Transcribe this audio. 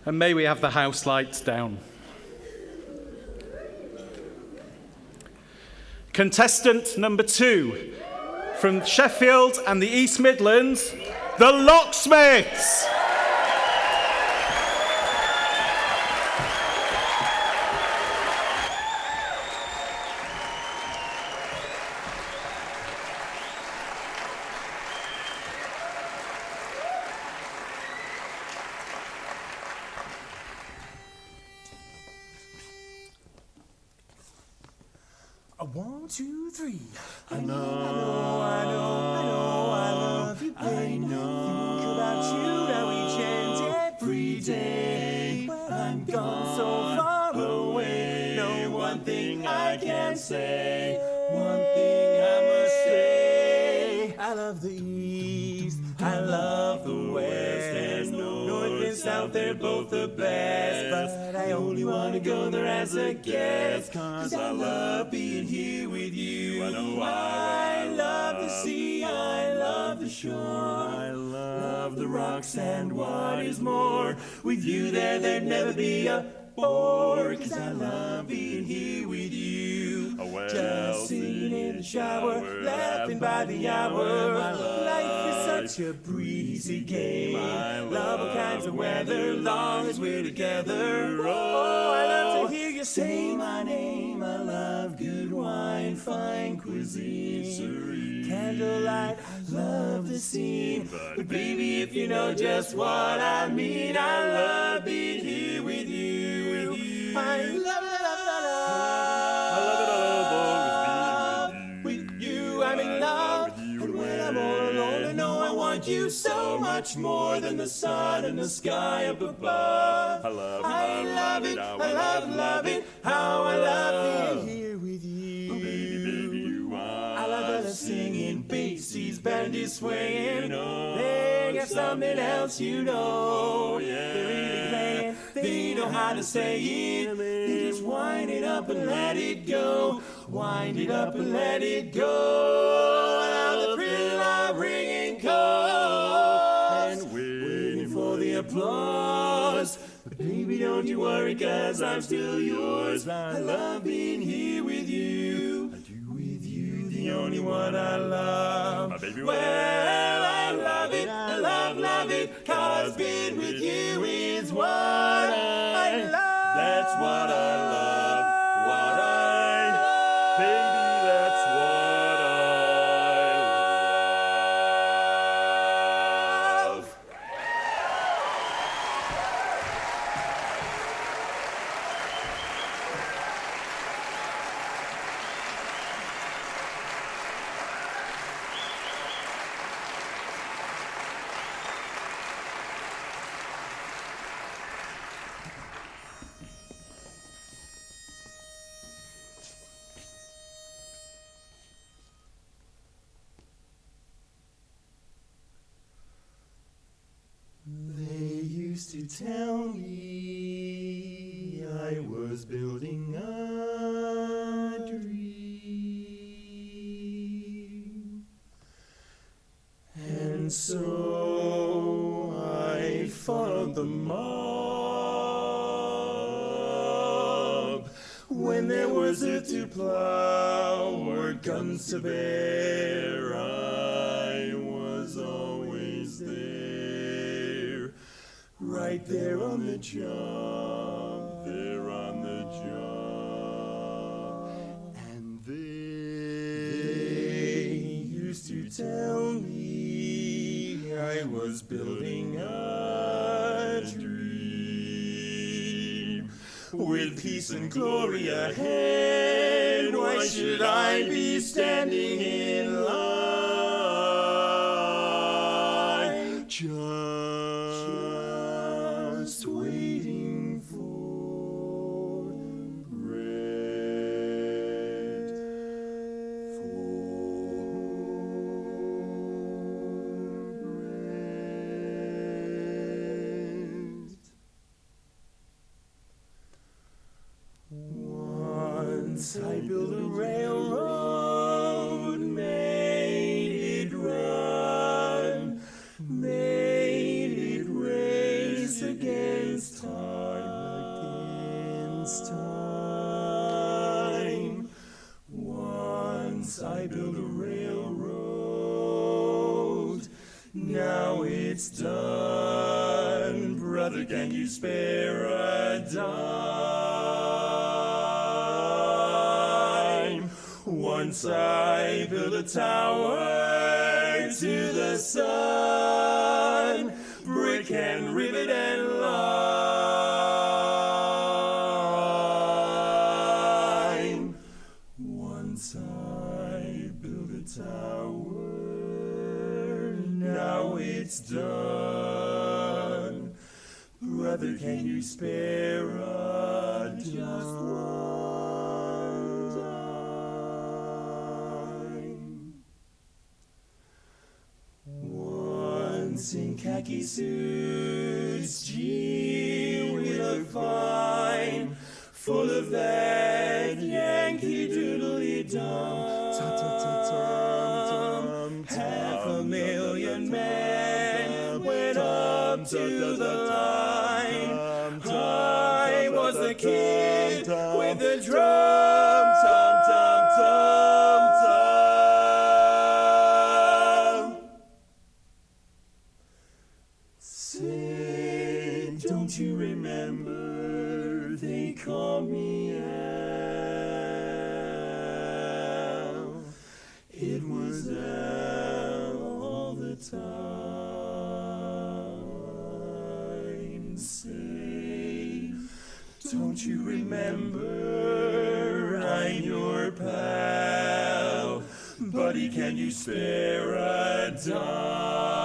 And may we have the house lights down. Contestant number 2, from Sheffield and the East Midlands, the Locksmiths. One, two, three. I know, I love you, babe. Think about you, now we chant every day. When I'm gone so far away, no one thing I can say. One thing I must say. I love the East, I love the West, and North and South, they're both the best. But I only want to go there as a guest, 'cause I love being here with you. I know I love the sea, I love the shore, I love the rocks, and what is more, with you there'd never be a bore, 'cause I love being here with you. Just sitting in the shower, laughing by the hour. Life is such a breezy game. I love all kinds of weather, long as we're together. Oh, I love to hear you say my name. I love good wine, fine cuisine, candlelight. I love the scene, but baby, if you know just what I mean, I love being here with you. I love it. You so much more than the sun and the sky up above. I love it, love it, how I love being here with you. Baby, you are. I love the singing, Basie's band is swinging. They got something else, you know. They're really playing, they know how to say it. They just wind it up and let it go. Wind it up and let it go. And now the thrill I'm bringing comes, and waiting for the applause. But baby, don't you worry, 'cause I'm still yours. I love being here with you. I do with you, the only one I love. My baby, well, I love it, I love it, 'cause being with you is what I love. That's what I love, what I love. Baby, that's what I love. They used to tell me I was building a dream, and so I followed the mob. When there was earth to plow or guns to bear, I was always there. Right there on the job, there on the job. And they used to tell me I was building a dream. With peace and glory ahead, why should I be standing in line? Just waiting for bread, Once I built a railroad, made it run, made it race against built a railroad. Now it's done. Brother, can you spare a dime? Once I built a tower to the sun, brick and rivet and lime. Once I built a tower, now it's done. Brother, can you spare a just one dime? Once in khaki suits, gee, we look fine, full of that Yankee doodly-dum. Half a million men went up to the line. I was the kid with the drum. Say, don't you remember they call me Al? It was Al all the time. Say, don't you remember I'm your pal? Buddy, can you spare a dime?